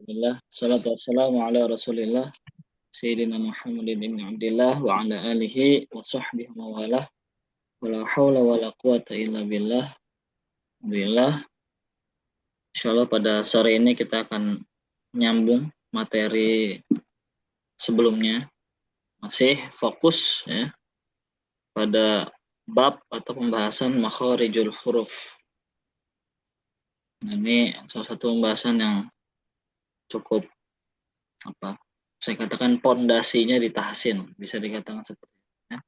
Alhamdulillah, salatu wassalamu ala rasulillah, Sayyidina Muhammadin ibn Abdillah, wa ala alihi wa sahbihi wa walah, wa la hawla wa la quwata illa billah. Alhamdulillah, insyaallah pada sore ini kita akan nyambung materi sebelumnya, masih fokus ya pada bab atau pembahasan makharijul huruf. Nah, ini salah satu pembahasan yang cukup saya katakan pondasinya di tahsin, bisa dikatakan seperti itu ya.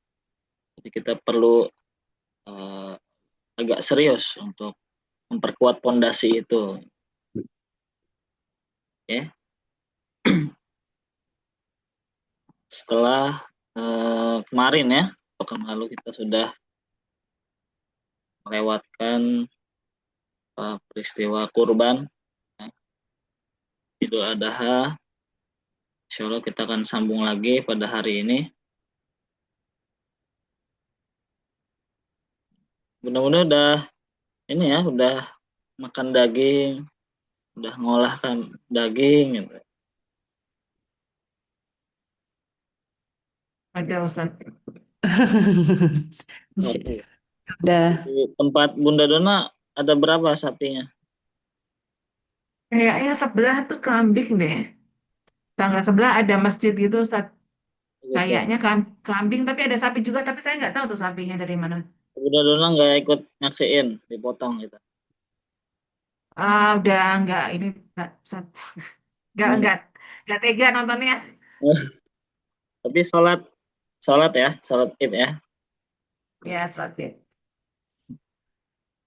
Jadi kita perlu agak serius untuk memperkuat pondasi itu. Ya. Setelah kemarin ya, pekan lalu kita sudah melewatkan peristiwa kurban ya, Idul Adha. Insya Allah kita akan sambung lagi pada hari ini. Benar-benar udah ini ya, udah makan daging, udah ngolahkan daging gitu. Ada Ustaz. Sapi. Sudah. Di tempat Bunda Dona ada berapa sapinya? Kayaknya sebelah tuh kambing deh. Tangga sebelah ada masjid gitu Ustaz. Gitu. Kayaknya kambing tapi ada sapi juga tapi saya nggak tahu tuh sapinya dari mana. Bunda Dona nggak ikut nyaksiin, dipotong gitu. Udah nggak ini nggak Ustaz. Nggak Hmm. nggak nggak tega nontonnya. Tapi sholat ya, sholat id ya. Ya Ustaz.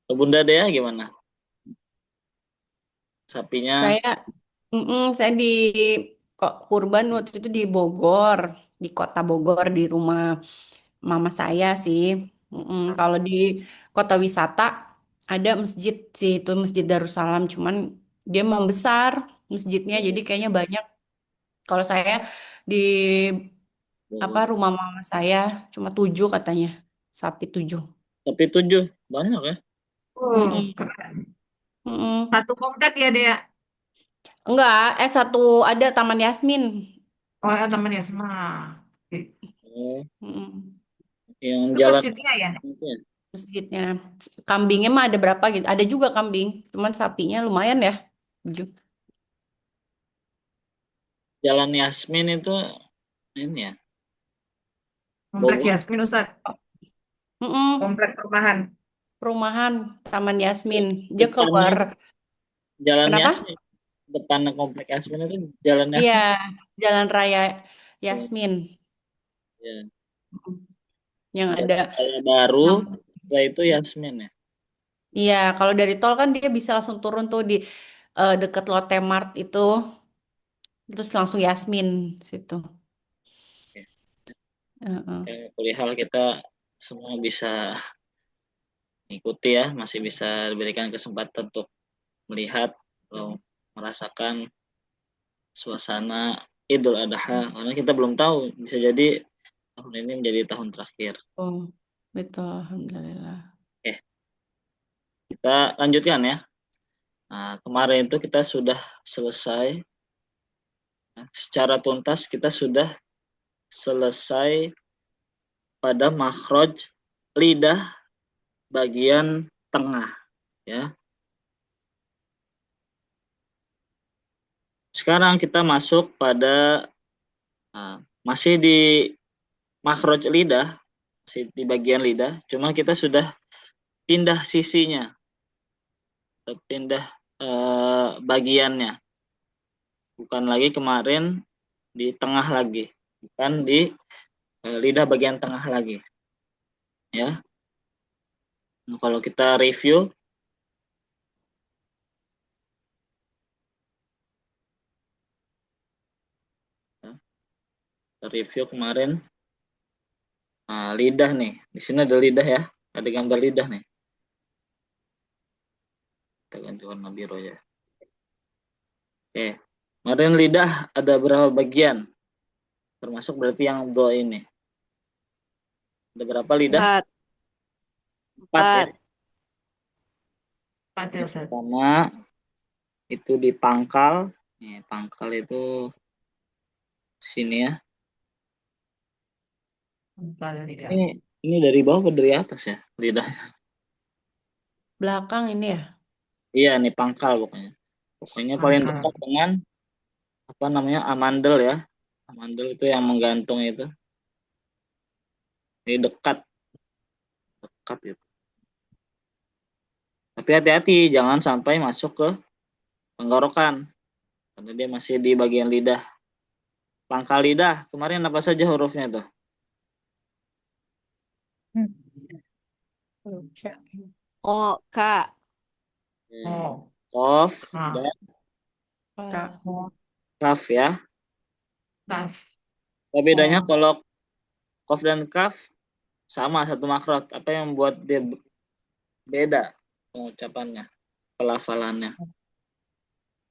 Bunda Dea gimana? Sapinya Saya, saya di kok kurban waktu itu di Bogor, di kota Bogor di rumah mama saya sih. Kalau di kota wisata ada masjid sih itu Masjid Darussalam, cuman dia memang besar masjidnya, jadi kayaknya banyak. Kalau saya di apa rumah mama saya cuma 7 katanya, sapi 7. sapi 7 banyak ya. Oh, Hmm. keren. Hmm. Satu komplek ya dia. Enggak, satu ada Taman Yasmin. Oh, ya, temannya semua. Oke. Oh, Mm-mm. yang Itu jalan masjidnya ya. itu ya. Masjidnya. Kambingnya mah ada berapa gitu. Ada juga kambing. Cuman sapinya lumayan ya. 7. Jalan Yasmin itu ini ya. Komplek Bogor. Yasmin Ustaz. Mm-mm. Komplek perumahan. Perumahan Taman Yasmin. Dia Depannya keluar. Jalan Kenapa? Yasmin. Depannya komplek Yasmin itu Jalan Iya, Yasmin. Jalan Raya Oh, Yasmin. ya. Mm. Yang Ada ada Kaya Baru, nam- setelah itu Yasmin ya. Iya, kalau dari tol kan dia bisa langsung turun tuh di deket Lotte Mart itu, terus langsung Yasmin situ. Oke. Heeh. Ya, perihal kita semua bisa ikuti ya, masih bisa diberikan kesempatan untuk melihat atau merasakan suasana Idul Adha karena kita belum tahu bisa jadi tahun ini menjadi tahun terakhir. Oh, betul, alhamdulillah. Oke, kita lanjutkan ya. Nah, kemarin itu kita sudah selesai secara tuntas kita sudah selesai pada makhraj lidah bagian tengah ya. Sekarang kita masuk pada masih di makhraj lidah, masih di bagian lidah, cuma kita sudah pindah sisinya, pindah bagiannya. Bukan lagi kemarin di tengah lagi, bukan di lidah bagian tengah lagi ya. Nah, kalau kita review ya, kemarin lidah nih. Di sini ada lidah ya. Ada gambar lidah nih. Kita ganti warna biru ya. Oke. Kemarin lidah ada berapa bagian? Termasuk berarti yang do ini. Ada berapa lidah? Empat. 4 ya. Empat. Empat ya, Ustaz. Pertama itu di pangkal, Nih, pangkal itu sini ya. Ini dari bawah atau dari atas ya lidah? Belakang ini ya. Iya nih pangkal pokoknya. Pokoknya paling dekat dengan apa namanya amandel ya. Amandel itu yang menggantung itu. Ini dekat dekat itu. Tapi hati-hati jangan sampai masuk ke tenggorokan karena dia masih di bagian lidah. Pangkal lidah kemarin apa saja hurufnya tuh? Oh, Kak. Kof dan Kak. kaf ya. Apa bedanya kalau kof dan kaf sama satu makrot? Apa yang membuat dia beda pengucapannya, pelafalannya?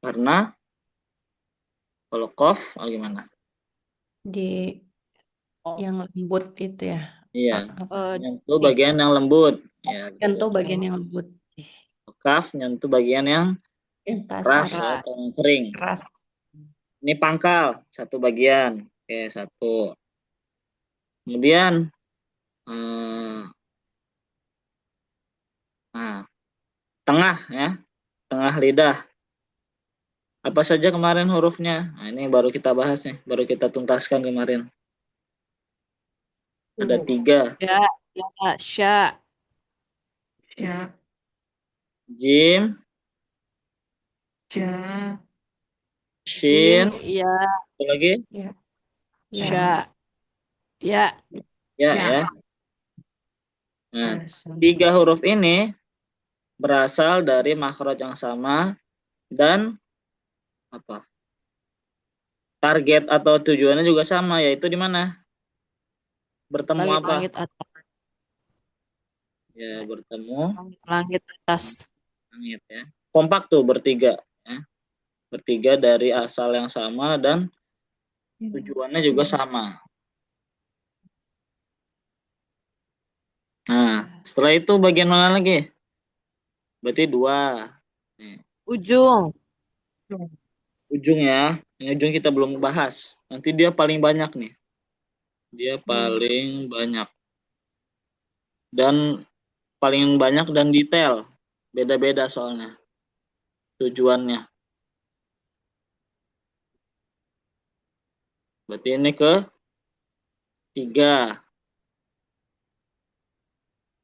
Karena kalau kof, gimana? Di yang lembut itu ya. Iya, Eh, nyentuh di bagian yang lembut. Ya, Contoh bedanya. bagian yang lembut. Kaf nyentuh bagian yang Yang keras kasar, ya, atau yang kering. keras. Ini pangkal, satu bagian. Oke, satu. Kemudian, nah, tengah ya, tengah lidah. Apa saja kemarin hurufnya? Nah, ini baru kita bahas nih, baru kita tuntaskan kemarin. Ada 3. Ya, ya, sya, Jim, Shin, jim, ya, satu lagi. ya, sya, ya, Ya, ya. Nah, 3 huruf ini berasal dari makhraj yang sama dan apa? Target atau tujuannya juga sama, yaitu di mana? Bertemu apa? langit-langit atas, Ya, bertemu langit atas. langit ya. Kompak tuh bertiga ya. Bertiga dari asal yang sama dan tujuannya juga sama. Nah, setelah itu bagian mana lagi? Berarti 2. Nih, Ujung, ujung ya. Ini ujung kita belum bahas. Nanti dia paling banyak nih. Dia paling banyak. Dan paling banyak dan detail. Beda-beda soalnya tujuannya. Berarti ini ke 3.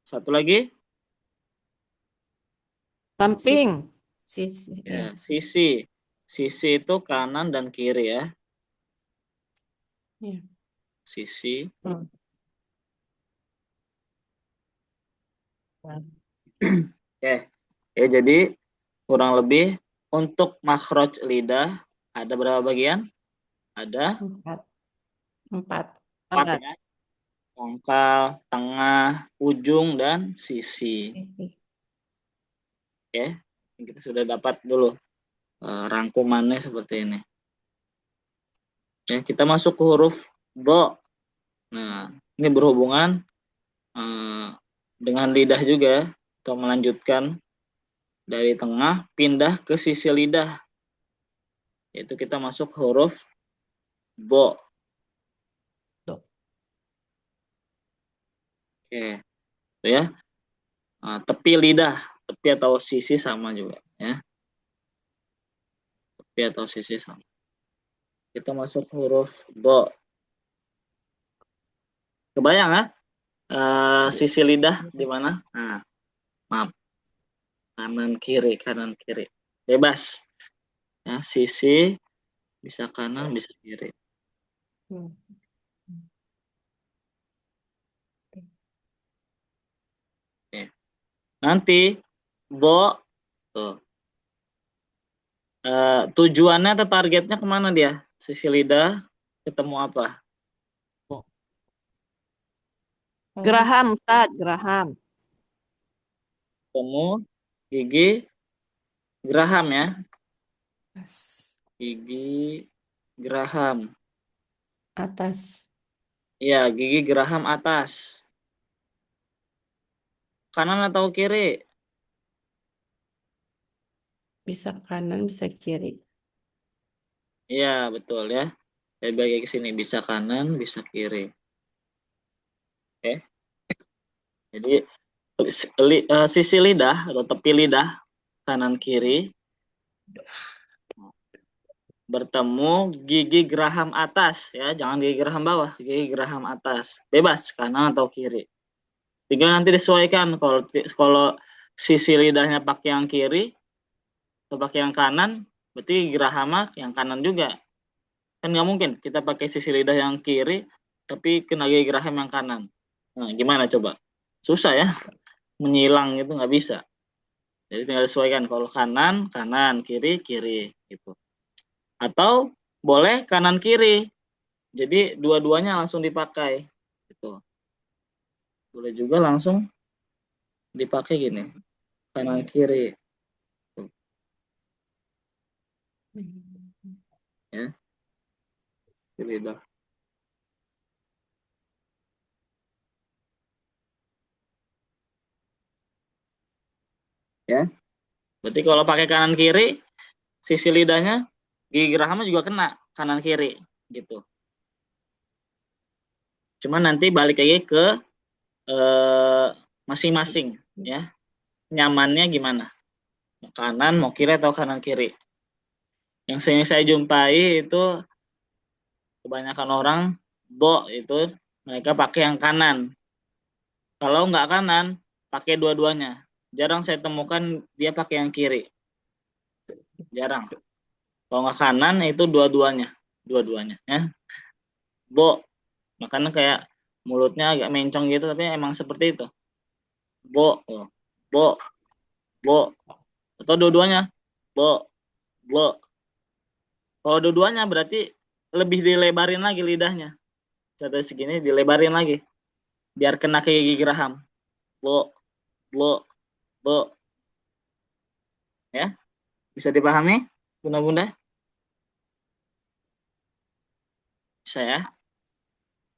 Satu lagi, samping, sisi, ya, ya, sisi. Sisi itu kanan dan kiri ya. ya. Sisi. Oke. Ya, jadi kurang lebih untuk makhraj lidah ada berapa bagian? Ada Empat, empat, 4 ya. Pangkal, tengah, ujung, dan sisi. Oke. Kita sudah dapat dulu rangkumannya seperti ini. Ya, kita masuk ke huruf do. Nah, ini berhubungan eh, dengan lidah juga atau melanjutkan dari tengah pindah ke sisi lidah, yaitu kita masuk huruf bo. Oke, itu ya. Tepi lidah, tepi atau sisi sama juga ya. Tepi atau sisi sama. Kita masuk huruf do. Kebayang ya? Sisi lidah di mana? Nah, maaf, kanan kiri. Bebas. Ya, sisi bisa kanan, bisa kiri. Oke. Nanti bo tuh tujuannya atau targetnya kemana dia? Sisi lidah ketemu apa? Geraham, Ustaz, geraham. Ketemu gigi geraham ya. Gigi geraham. Atas, Iya, gigi geraham atas. Kanan atau kiri? bisa kanan, bisa kiri. Iya, betul ya. Saya bagi ke sini bisa kanan, bisa kiri. Oke. Jadi sisi lidah atau tepi lidah kanan kiri bertemu gigi geraham atas ya, jangan gigi geraham bawah, gigi geraham atas. Bebas kanan atau kiri. Tinggal nanti disesuaikan kalau sisi lidahnya pakai yang kiri atau pakai yang kanan, berarti geraham yang kanan juga. Kan nggak mungkin kita pakai sisi lidah yang kiri tapi kena gigi geraham yang kanan. Nah, gimana coba? Susah ya, menyilang itu nggak bisa. Jadi tinggal disesuaikan kalau kanan, kanan, kiri, kiri gitu. Atau boleh kanan kiri. Jadi dua-duanya langsung dipakai gitu. Boleh juga langsung dipakai gini, kanan kiri ya, kiri dah. Ya. Berarti kalau pakai kanan kiri, sisi lidahnya gigi gerahamnya juga kena kanan kiri gitu. Cuma nanti balik lagi ke masing-masing ya. Nyamannya gimana? Kanan mau kiri atau kanan kiri? Yang sering saya jumpai itu kebanyakan orang itu mereka pakai yang kanan. Kalau nggak kanan, pakai dua-duanya. Jarang saya temukan dia pakai yang kiri. Jarang. Kalau nggak kanan itu dua-duanya. Dua-duanya ya. Bo, makanya kayak mulutnya agak mencong gitu, tapi emang seperti itu. Bo, bo, bo. Atau dua-duanya. Bo, bo. Kalau dua-duanya berarti lebih dilebarin lagi lidahnya. Cara segini dilebarin lagi. Biar kena ke gigi geraham. Bo, bo, bo. Ya, bisa dipahami, bunda-bunda? Bisa ya?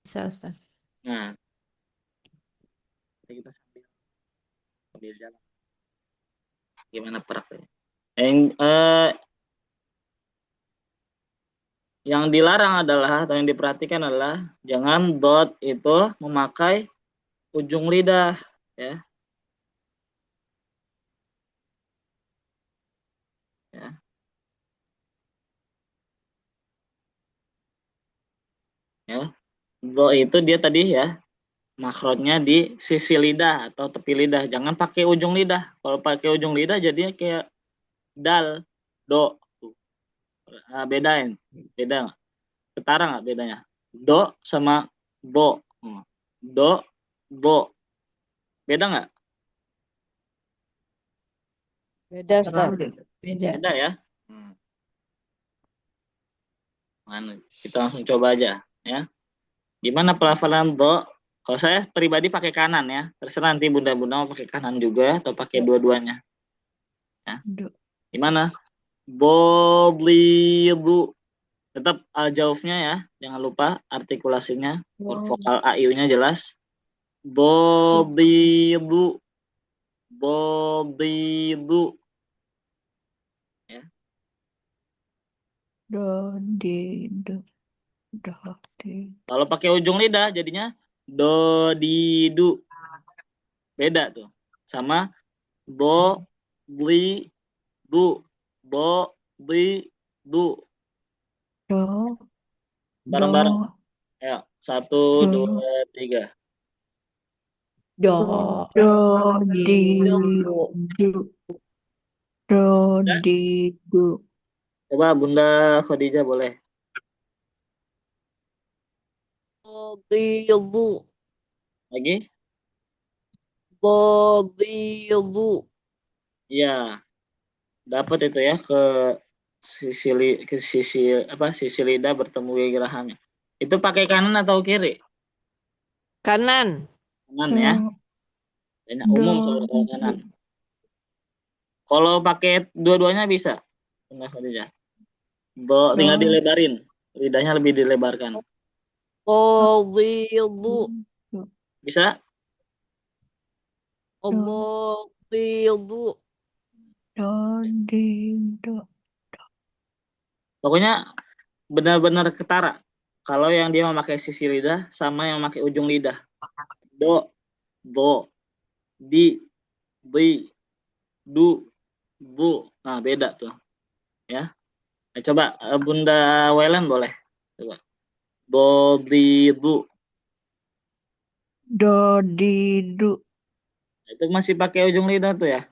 Bisa, Ustaz. Nah, kita sambil jalan. Gimana prakteknya? Yang dilarang adalah atau yang diperhatikan adalah jangan dot itu memakai ujung lidah ya. Ya. Ya. Dot itu dia tadi ya makrotnya di sisi lidah atau tepi lidah. Jangan pakai ujung lidah. Kalau pakai ujung lidah jadinya kayak dal, do. Nah, bedain. Beda nggak? Ketara nggak bedanya? Do sama bo. Do, bo. Beda nggak? Beda, Ustaz. Beda. Beda ya. Hmm. Mana? Kita langsung coba aja ya. Gimana pelafalan do? Kalau saya pribadi pakai kanan ya. Terserah nanti bunda-bunda mau pakai kanan juga atau pakai dua-duanya. Ya. Do. Gimana? Boblibu. Tetap aljaufnya ya. Jangan lupa artikulasinya. Vokal AIU-nya jelas. Boblibu. Boblibu. Ya. Do, di, do, do, di. Kalau pakai ujung lidah jadinya do, di, du. Beda tuh. Sama bo, bli, bu. Bo, bli, bu. Do, Bareng-bareng. do, Ayo, satu, do, dua, tiga. do, do, di, do, do, Ya, di, do. coba Bunda Khadijah boleh. Badidu. Lagi? Badidu. Iya, dapat itu ya ke sisi apa sisi lidah bertemu gigi geraham. Itu pakai kanan atau kiri? Kanan. Kanan ya. Do, Banyak umum do, kalau kanan. di. Kalau pakai dua-duanya bisa. Bunda Khadijah. Tinggal Do, dilebarin. Lidahnya lebih dilebarkan. Badidu. do, Bisa? do, Badidu. do, di, do. Pokoknya benar-benar ketara. Kalau yang dia memakai sisi lidah sama yang memakai ujung lidah. Do, bo, di, bi, du, bu. Nah, beda tuh, ya. Nah, coba Bunda Welen boleh. Coba. Do, di, du. Do, di, du. Itu masih pakai ujung lidah tuh ya.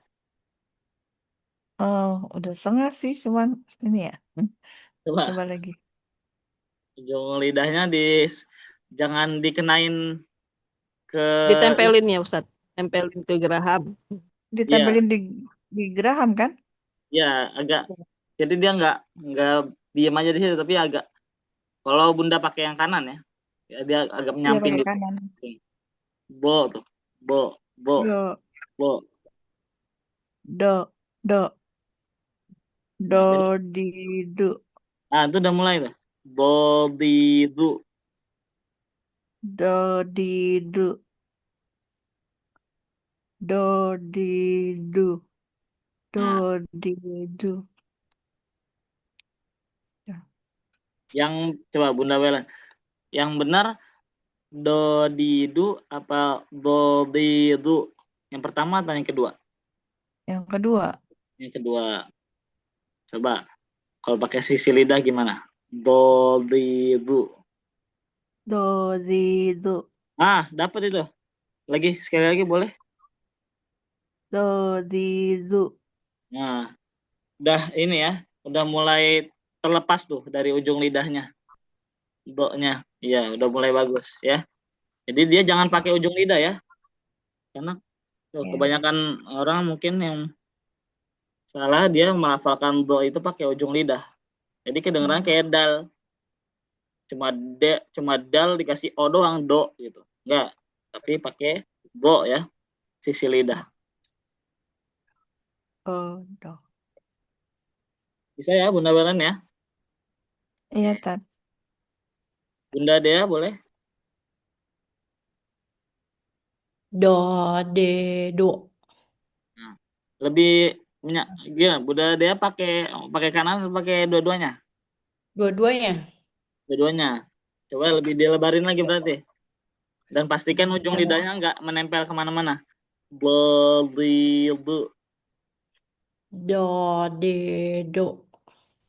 Oh, udah setengah sih, cuman ini ya. Coba Coba lagi. ujung lidahnya jangan dikenain ke Ditempelin ya Ustadz. Tempelin ke geraham. ya, Ditempelin di geraham kan? ya agak. Jadi dia nggak diam aja di situ, tapi agak. Kalau Bunda pakai yang kanan ya, ya dia agak Iya, menyamping pakai dikit. kanan. Bo tuh, bo, bo, Do, bo. do, do, Nah, beda. do, di, du. Nah, itu udah mulai tuh. Bo, di, du. Do, di, du. Do, di, du. Nah, Do, di, du. Ya. yang coba Bunda Welen, yang benar do, di, du apa do, di, du? Yang pertama atau yang kedua? Yang kedua. Yang kedua. Coba kalau pakai sisi lidah gimana? Do, di, du. Do, di, du. Ah, dapat itu. Lagi sekali lagi boleh? Do, di, du. Nah, udah ini ya, udah mulai terlepas tuh dari ujung lidahnya, do-nya. Iya, udah mulai bagus ya. Jadi dia jangan Oke. pakai ujung lidah ya, karena tuh, Ya. kebanyakan orang mungkin yang salah dia melafalkan do itu pakai ujung lidah. Jadi kedengeran Oh, kayak dal, cuma dal dikasih o doang do gitu. Enggak, tapi pakai do ya, sisi lidah. oh, do. Bisa ya Bunda Belen ya? Iya, Tat. Bunda Dea boleh? Do, de, do. Nah, lebih gimana? Bunda Dea pakai pakai kanan atau pakai dua-duanya? Dua-duanya. Dua-duanya. Coba lebih dilebarin lagi berarti. Dan pastikan ujung Do, lidahnya nggak menempel kemana-mana. Belidu. do, de, do.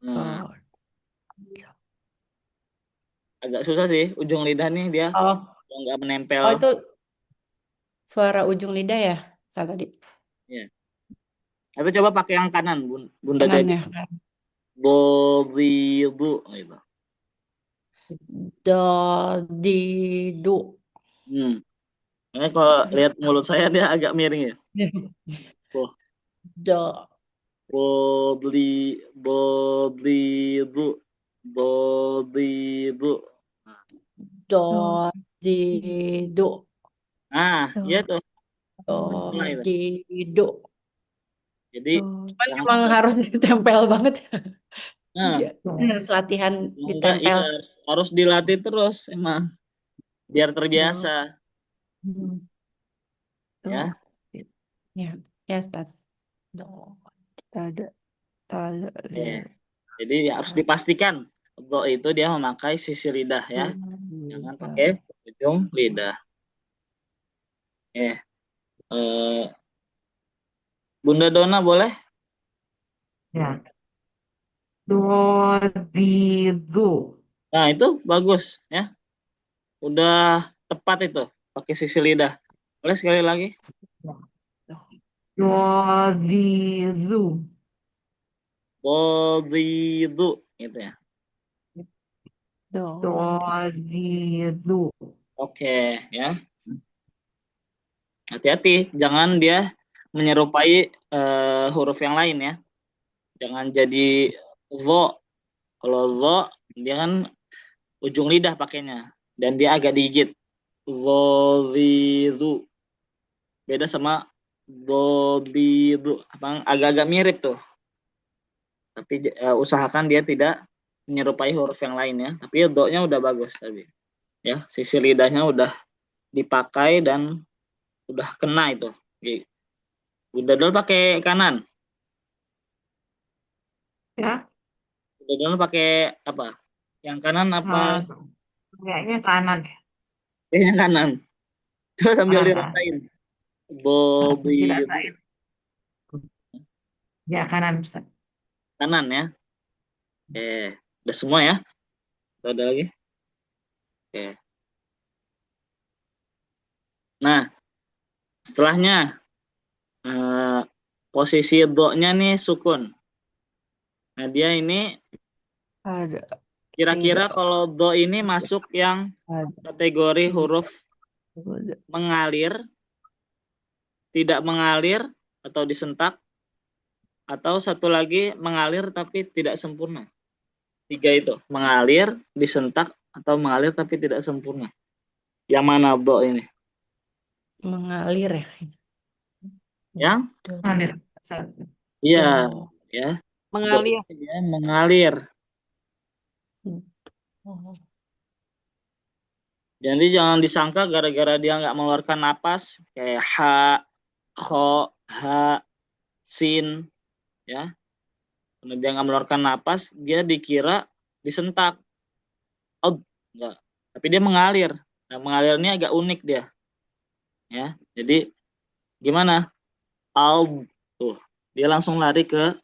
Nah, Oh, agak susah sih ujung lidah nih dia Oh, nggak menempel. oh itu suara ujung lidah ya? Saya tadi. Ya. Atau coba pakai yang kanan, Bunda Dea Kanan ya. bisa. Belidu gitu. Do, di, do. Hmm. Ini kalau lihat mulut saya dia agak miring ya. Oh, Do, belidu, belidu. do, do, di, do. Nah, iya do, tuh Do, mulai tuh. di, do. Jadi do, Cuman jangan emang sampai. harus ditempel banget ya. Jadi Nah, harus latihan enggak, iya ditempel. harus dilatih terus emang biar terbiasa do, hmm, ya. do. Ya, ya, start. Do. Tada, tada, Oke. le, Jadi ya harus tada, dipastikan do itu dia memakai sisi lidah ya, jangan pakai tada. ujung lidah. Eh, Bunda Dona boleh? Ya. Do, di, du. Nah itu bagus ya, udah tepat itu pakai sisi lidah. Boleh sekali lagi? Do, di, du. Bolidu gitu ya. Do, Do, di, du. Oke ya, hati-hati jangan dia menyerupai huruf yang lain ya. Jangan jadi zo. Kalau zo dia kan ujung lidah pakainya dan dia agak digigit. Zolidu beda sama dolidu, apa agak-agak mirip tuh. Tapi usahakan dia tidak menyerupai huruf yang lain ya. Tapi do-nya udah bagus tadi. Ya, sisi lidahnya udah dipakai dan udah kena itu. Oke. Bunda dulu pakai kanan. Ya. Bunda dulu pakai apa? Yang kanan apa? Kayaknya kanan. Kayaknya kanan. Coba sambil Kanan, kanan. dirasain. Bobi Dirasain. Ya, kanan, Ustaz. kanan ya. Udah semua ya? Atau ada lagi? Oke. Nah, setelahnya posisi do-nya nih sukun. Nah, dia ini Ada. kira-kira Tidak. kalau do ini masuk yang Ada. kategori huruf Ada. mengalir, tidak mengalir, atau disentak, atau satu lagi mengalir tapi tidak sempurna. 3 itu, mengalir, disentak, atau mengalir tapi tidak sempurna. Yang mana do ini? Mengalir ya. Yang? Do. Kanan, Ustaz. Iya, Do. ya. Do Mengalir. ini dia mengalir. Oh. Jadi jangan disangka gara-gara dia nggak mengeluarkan napas kayak ha, kho, ha, sin, ya. Karena dia nggak mengeluarkan napas, dia dikira disentak. Oh, enggak. Tapi dia mengalir. Nah, mengalir ini agak unik dia. Ya, jadi gimana? Tuh, dia langsung lari kalau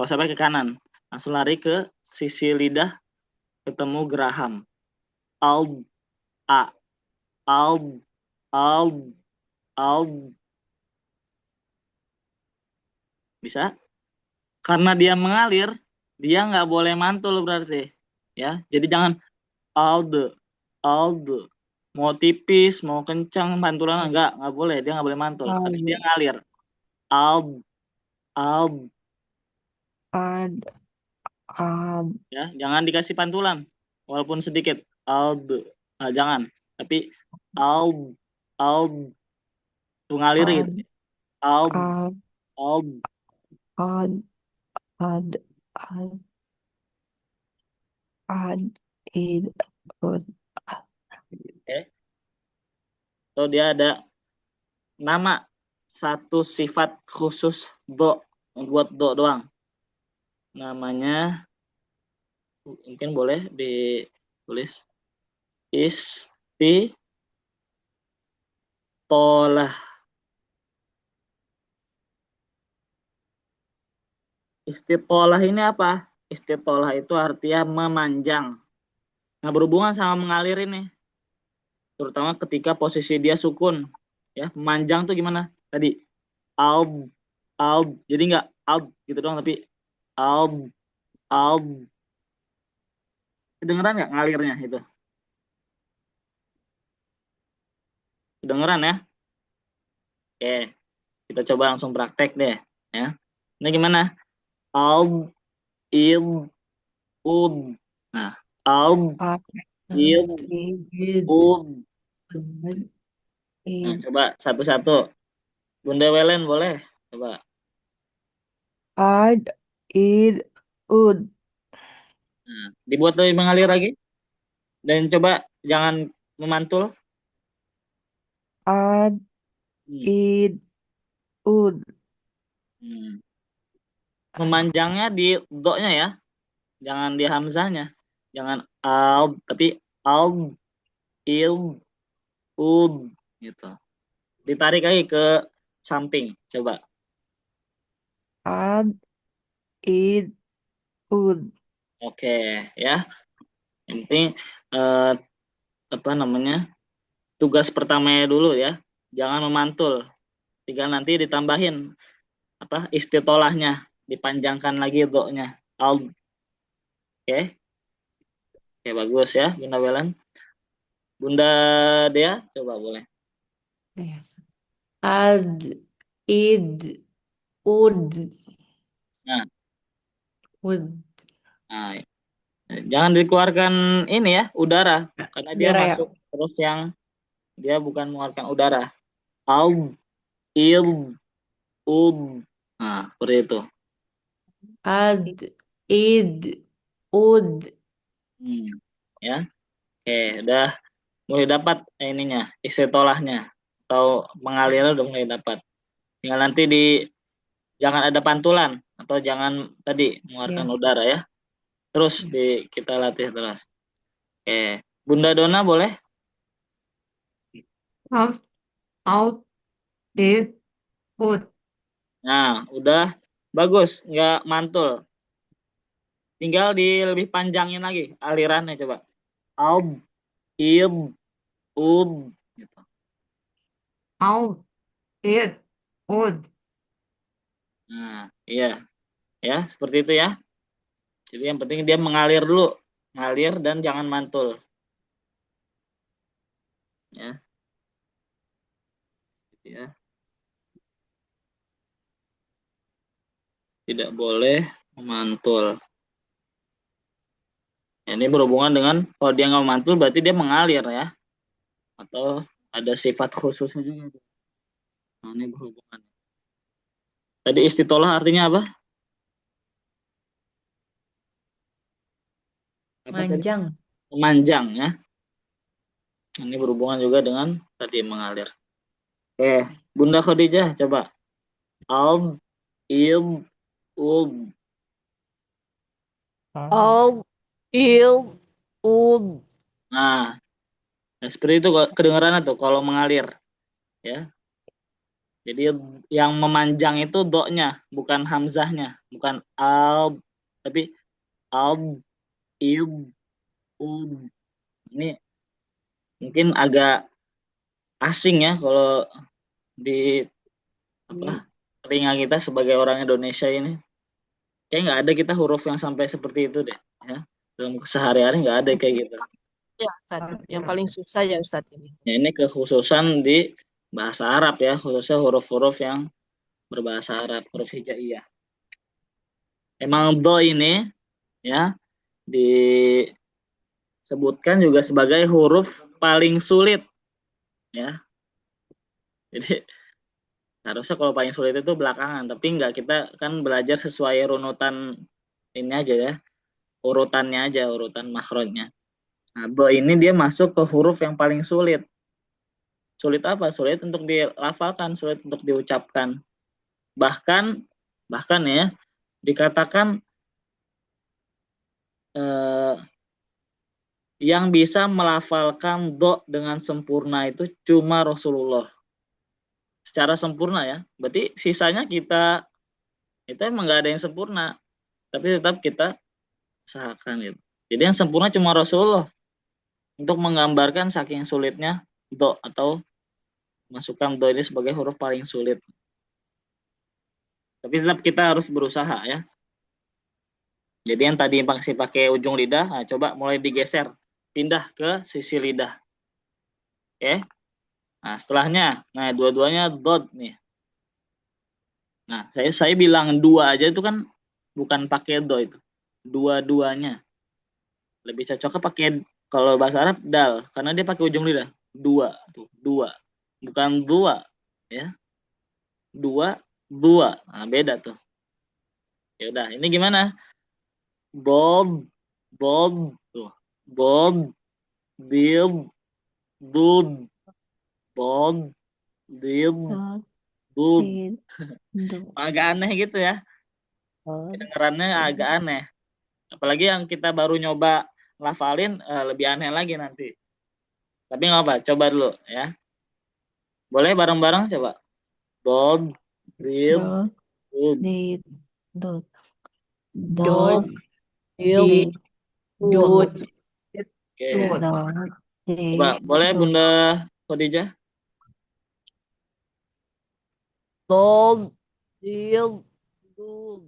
sampai ke kanan, langsung lari ke sisi lidah ketemu geraham. A, al, al, bisa? Karena dia mengalir, dia nggak boleh mantul berarti, ya. Jadi jangan alde, mau tipis, mau kencang, pantulan nggak boleh, dia nggak boleh mantul, karena dia ngalir. Ald, Ad. Ad. ya, jangan dikasih pantulan, walaupun sedikit. Nah, jangan, tapi ald, tuh ngalir gitu. Ad. Ald, Ad. Ad. Ad. Ad. Id. Ud. So dia ada nama satu sifat khusus do, buat do doang. Namanya mungkin boleh ditulis istitolah. Istitolah ini apa? Istitolah itu artinya memanjang. Nah, berhubungan sama mengalir ini. Terutama ketika posisi dia sukun. Ya, memanjang tuh gimana? Tadi alb, jadi nggak alb gitu doang, tapi alb. Kedengeran nggak ngalirnya itu? Kedengeran ya? Oke, kita coba langsung praktek deh. Ya, ini gimana? Alb, ud. Nah, alb, Ad. ud. Id. Nah, Id. coba satu-satu. Bunda Welen boleh? Coba. Ad. Id. Ud. Nah, dibuat lebih mengalir lagi. Dan coba jangan memantul. Ad. Id. Ud. Memanjangnya di do-nya ya. Jangan di hamzahnya. Jangan alb, tapi alb, ud gitu. Ditarik lagi ke samping. Coba. Ad. Id. Ud. Oke, ya. Yang penting apa namanya? Tugas pertamanya dulu ya. Jangan memantul. Tinggal nanti ditambahin apa istitolahnya, dipanjangkan lagi do-nya. Oke. Oke, bagus ya, Bunda Welan. Bunda Dea, coba boleh. Ad. Id. Ud. Nah, Ud. jangan dikeluarkan ini ya, udara. Karena dia Udara ya. masuk terus yang dia bukan mengeluarkan udara. Ud, ud. Nah, seperti itu. Ad. Id. Ud. Ya. Oke, udah mulai dapat ininya, istitolahnya atau mengalir udah mulai dapat. Tinggal nanti jangan ada pantulan atau jangan tadi mengeluarkan udara ya. Terus kita latih terus. Oke. Bunda Dona boleh? Out, out, did, would. Nah, udah bagus, nggak mantul. Tinggal lebih panjangin lagi alirannya coba. Aub, ib, ub, gitu. Out, did, would. Nah, iya, ya seperti itu ya. Jadi yang penting dia mengalir dulu, ngalir dan jangan mantul. Ya, gitu ya. Tidak boleh memantul. Ini berhubungan dengan kalau dia nggak mantul berarti dia mengalir ya, atau ada sifat khususnya juga. Nah, ini berhubungan. Tadi istitolah artinya apa? Apa tadi? Manjang. Memanjang ya. Ini berhubungan juga dengan tadi mengalir. Oke, Bunda Khadijah coba. Ab, ib, ub. All, il, ud. Nah, seperti itu kedengarannya tuh kalau mengalir ya. Jadi yang memanjang itu do-nya, bukan hamzahnya, bukan ab, tapi ab, ib, ub. Ini mungkin agak asing ya kalau di telinga kita sebagai orang Indonesia ini. Kayak nggak ada kita huruf yang sampai seperti itu deh. Ya. Dalam keseharian nggak ada kayak gitu. Ya, Ustaz. Yang paling susah ya Ustaz ini. Ya, ini kekhususan di bahasa Arab ya, khususnya huruf-huruf yang berbahasa Arab, huruf hijaiyah. Emang do ini ya disebutkan juga sebagai huruf paling sulit ya. Jadi harusnya kalau paling sulit itu belakangan, tapi enggak, kita kan belajar sesuai runutan ini aja ya, urutannya aja, urutan makhrajnya. Nah, do ini dia masuk ke huruf yang paling sulit. Sulit apa? Sulit untuk dilafalkan, sulit untuk diucapkan. Bahkan ya dikatakan yang bisa melafalkan do dengan sempurna itu cuma Rasulullah. Secara sempurna ya. Berarti sisanya kita emang nggak ada yang sempurna, tapi tetap kita usahakan gitu. Jadi yang sempurna cuma Rasulullah untuk menggambarkan saking sulitnya do atau masukkan do ini sebagai huruf paling sulit. Tapi tetap kita harus berusaha ya. Jadi yang tadi masih pakai ujung lidah, nah coba mulai digeser, pindah ke sisi lidah. Oke. Nah, setelahnya, nah dua-duanya dot nih. Nah, saya bilang dua aja itu kan bukan pakai do itu. Dua-duanya. Lebih cocoknya pakai kalau bahasa Arab dal karena dia pakai ujung lidah. Dua tuh, dua. Bukan dua ya. Dua, dua. Nah, beda tuh. Ya udah, ini gimana? Bob, Bob tuh. Bob, Dib, Dud. Bob, Dib, Dud. Did, do, Agak aneh gitu ya. Kedengarannya agak aneh. Apalagi yang kita baru nyoba ngafalin lebih aneh lagi nanti. Tapi nggak apa, coba dulu ya. Boleh bareng-bareng coba. Bob, Dib, do, Dud. did, do, Dog, dog, il, did, ud. Oke. Would. dog, Coba, did, boleh do, Bunda Khadijah? Dog, il, dud.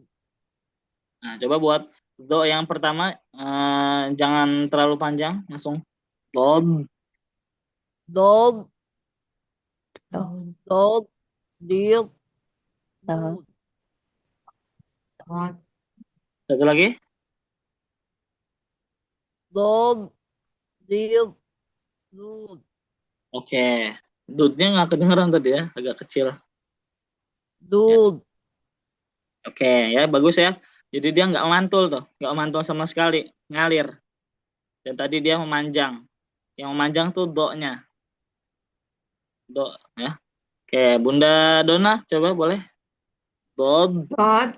Nah, coba buat do yang pertama jangan terlalu panjang, langsung Bob. Dog, dog, dog, il, dog, dud. Would. Satu lagi. Dog, il, dud. Oke. Dudnya nggak kedengeran tadi ya, agak kecil. Dud. Oke, ya bagus ya. Jadi dia nggak mantul tuh, nggak mantul sama sekali, ngalir. Dan tadi dia memanjang. Yang memanjang tuh do-nya. Do ya. Oke, Bunda Dona coba boleh. Bob Dot,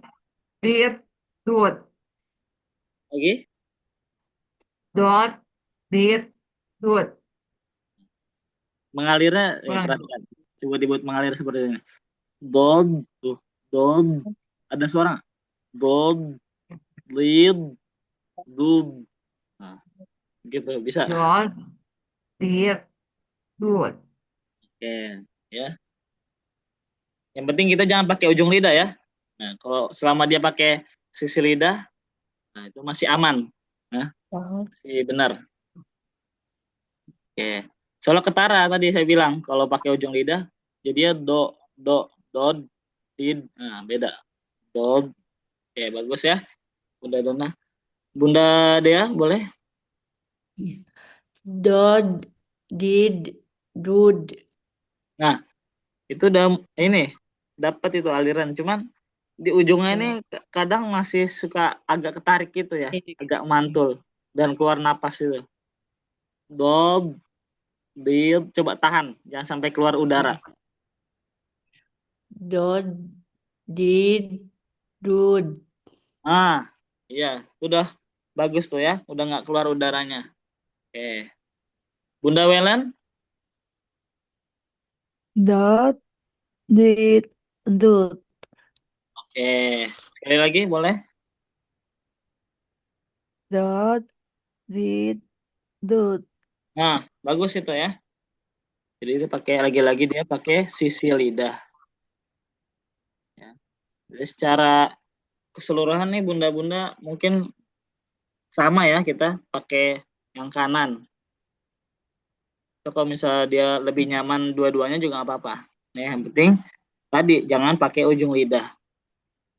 did, would. lagi. dot, did, would. Mengalirnya, Ulang. perhatikan. Coba dibuat mengalir seperti ini. Dog, tuh, dog. Ada suara nggak? Dog, lead, dud. Nah, gitu bisa. Dot, did, would. Oke, ya. Yang penting kita jangan pakai ujung lidah ya. Nah, kalau selama dia pakai sisi lidah, nah itu masih aman. Nah, dot, masih benar. Oke. Soalnya ketara tadi saya bilang kalau pakai ujung lidah, jadi dod, did. Nah, beda. Dog. Oke, bagus ya. Bunda Dona. Bunda Dea, boleh? Dod, did, dud. Nah, itu udah ini dapat itu aliran. Cuman di ujungnya ini kadang masih suka agak ketarik gitu ya, agak mantul dan keluar napas itu. Dog, did, coba tahan, jangan sampai keluar udara. Dod, did, dud. Ah, iya, udah bagus tuh ya, udah nggak keluar udaranya. Oke, Bunda Welen, dot, did, dot, oke, sekali lagi boleh? dot, did, dot. Nah, bagus itu ya. Jadi dia pakai lagi-lagi dia pakai sisi lidah. Ya. Jadi secara keseluruhan nih bunda-bunda mungkin sama ya kita pakai yang kanan. Atau kalau misalnya dia lebih nyaman dua-duanya juga nggak apa-apa. Nah, yang penting tadi jangan pakai ujung lidah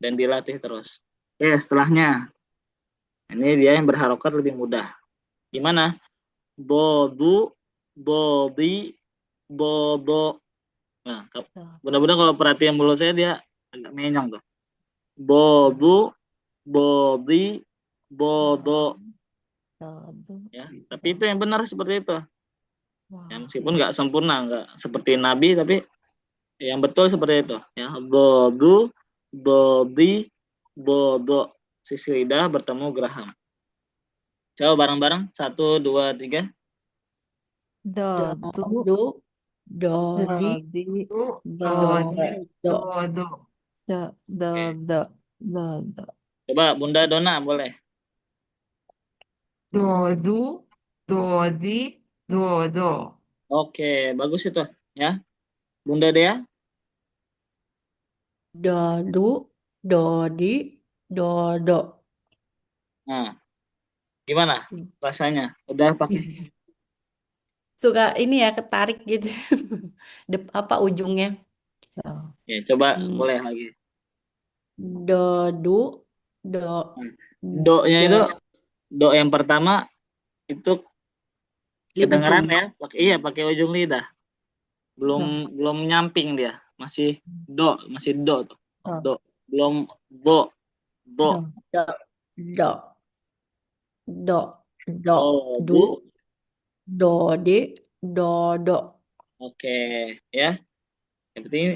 dan dilatih terus. Oke, setelahnya ini dia yang berharokat lebih mudah. Gimana? Bodu, body, bodo. Nah, bunda-bunda kalau perhatian mulut saya dia agak menyong tuh. Bodu, body, bodo. Dot, Ya, tapi itu yang benar seperti itu. Ya, dot, meskipun nggak sempurna, nggak seperti Nabi, tapi yang betul seperti itu. Ya, bodu, body, bodo. Sisi lidah bertemu geraham. Coba bareng-bareng. 1, 2, 3. dot, Dodu, dodi, dodi, Do, dot, do, dodo. do. dot, Oke. dot, dot, dot. Coba Bunda Dona boleh. Do, do, do, di, do, do. Oke, bagus itu. Ya, Bunda Dea. Dodu, dodi, dodo. Nah, gimana rasanya? Udah pakai? Suka ini ya ketarik gitu. Apa ujungnya? Ya, coba Hmm, boleh lagi. Dodu, do, Nah, do-nya do, itu do yang pertama itu kedengeran ujung. ya. Iya, pakai ujung lidah. Belum belum nyamping dia. Masih do tuh. Do. Belum bo, bo. Do, do, do, do, Oh, du, bu. dodi, dodo. Oke, ya. Yang penting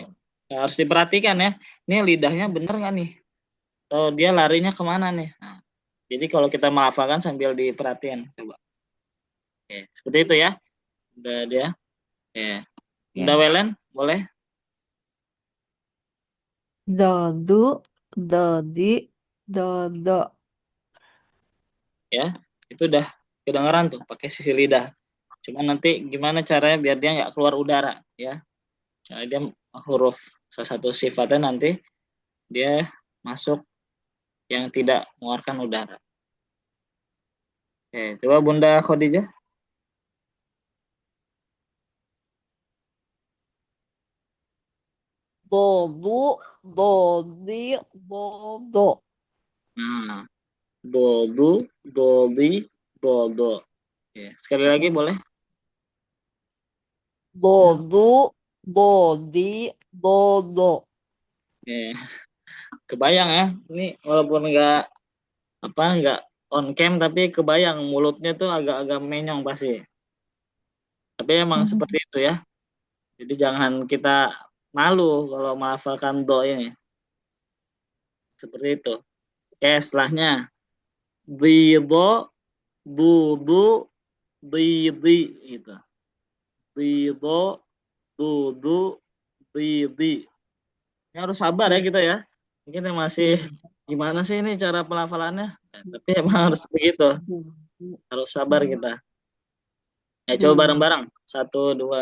harus diperhatikan ya. Ini lidahnya bener nggak nih? Atau dia larinya kemana nih? Nah, jadi kalau kita melafalkan sambil diperhatiin, coba. Oke, seperti itu ya. Udah dia. Oke. Udah Ya. Welen, boleh? Dodu, dodi, dodo. Ya, itu udah kedengeran tuh pakai sisi lidah. Cuma nanti gimana caranya biar dia nggak keluar udara ya. Karena dia huruf salah satu sifatnya nanti dia masuk yang tidak mengeluarkan udara. Oke, coba Bunda Khadijah. Dodu, dodi, dodo. Nah, bobu, bobi, bodo. Oke, sekali lagi boleh? Dodu, dodi, dodo. Oke, kebayang ya. Ini walaupun nggak on cam tapi kebayang mulutnya tuh agak-agak menyong pasti. Tapi emang seperti itu ya. Jadi jangan kita malu kalau melafalkan do ini. Seperti itu. Oke, setelahnya bido, dudu, didi gitu. Dido, dudu, didi. Ini harus sabar ya kita ya. Mungkin yang masih gimana sih ini cara pelafalannya? Tapi emang harus begitu. Harus sabar kita. Coba bareng-bareng. 1, 2,